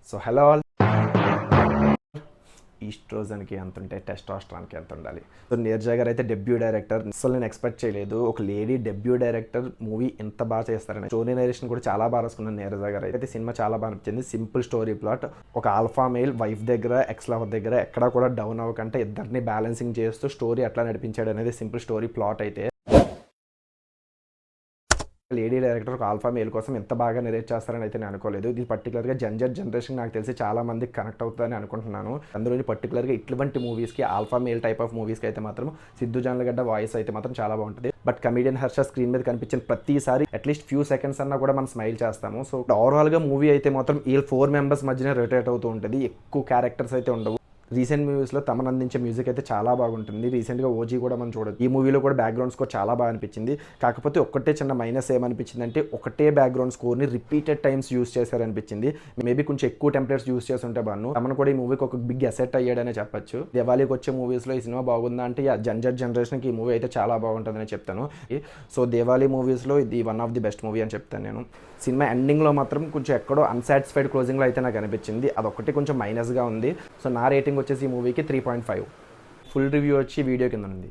So hello all. ఈస్ట్రోజన్కి ఎంత ఉంటే టెస్టోస్టెరాన్కి ఎంత ఉండాలి. సో నీరజ గారు అయితే డెబ్యూ డైరెక్టర్. అసలు నేను ఎక్స్పెక్ట్ చేయలేదు ఒక లేడీ డెబ్యూ డైరెక్టర్ మూవీ ఎంత బాగా చేస్తారని. స్టోరీ నరేషన్ కూడా చాలా బాగా రాసుకున్నాను నీరజ గారు అయితే. సినిమా చాలా బాగా నచ్చింది. Simple story plot. ఒక ఆల్ఫా మెయిల్ వైఫ్ దగ్గర ఎక్స్ లవర్ దగ్గర ఎక్కడా కూడా డౌన్ అవ్వకంటే ఇద్దరిని బ్యాలెన్సింగ్ చేస్తూ స్టోరీ ఎట్లా నడిపించాడు అనేది సింపుల్ స్టోరీ ప్లాట్ అయితే. లేడీ డైరెక్టర్ ఒక ఆల్ఫా మేల్ కోసం ఎంత బాగా నెరేట్ చేస్తారని అయితే నేను అనుకోలేదు. ఇది పర్టికులర్గా జనరేషన్ నాకు తెలిసి చాలా మందికి కనెక్ట్ అవుతుందని అనుకుంటున్నాను. అందులో పర్టికులర్గా ఇటువంటి మూవీస్కి ఆల్ఫా మేల్ టైప్ ఆఫ్ మూవీస్కి అయితే మాత్రం సిద్ధు జొన్నలగడ్డ వాయిస్ అయితే మాత్రం చాలా బాగుంటుంది. బట్ కమీడియన్ హర్ష స్క్రీన్ మీద కనిపించిన ప్రతిసారి అట్లీస్ట్ ఫ్యూ సెకండ్స్ అన్నా కూడా మనం స్మైల్ చేస్తాము. సో ఓవరాల్గా మూవీ అయితే మాత్రం ఈ 4 మెంబర్స్ మధ్యనే రొటేట్ అవుతూ ఉంటుంది. ఎక్కువ క్యారెక్టర్స్ అయితే ఉండవు. రీసెంట్ మూవీస్లో తమన్ అందించే మ్యూజిక్ అయితే చాలా బాగుంటుంది. రీసెంట్గా ఓజీ కూడా మనం చూడొచ్చు. ఈ మూవీలో కూడా బ్యాక్గ్రౌండ్ స్కోర్ చాలా బాగా అనిపించింది. కాకపోతే ఒక్కటే చిన్న మైనస్ ఏమనిపించింది అంటే ఒకటే బ్యాక్గ్రౌండ్ స్కోర్ని రిపీటెడ్ టైమ్స్ యూస్ చేశారనిపించింది. మేబీ కొంచెం ఎక్కువ టెంప్లెట్స్ యూస్ చేస్తుంటే బాను తమన్ కూడా ఈ మూవీకి ఒక బిగ్ అసెట్ అయ్యాడనే చెప్పొచ్చు. దివాళీకి వచ్చే మూవీస్లో ఈ సినిమా బాగుందా అంటే జనరేషన్కి ఈ మూవీ అయితే చాలా బాగుంటుందని చెప్తాను. సో దివాళీ మూవీస్లో ఇది one of the best movie అని చెప్తాను నేను. సినిమా ఎండింగ్లో మాత్రం కొంచెం ఎక్కడో అన్సాటిస్ఫైడ్ క్లోజింగ్లో అయితే నాకు అనిపించింది. అదొక్కటి కొంచెం మైనస్గా ఉంది. సో నా రేటింగ్ వచ్చేసి ఈ మూవీకి 3.5. ఫుల్ రివ్యూ వచ్చి వీడియో కింద ఉంది.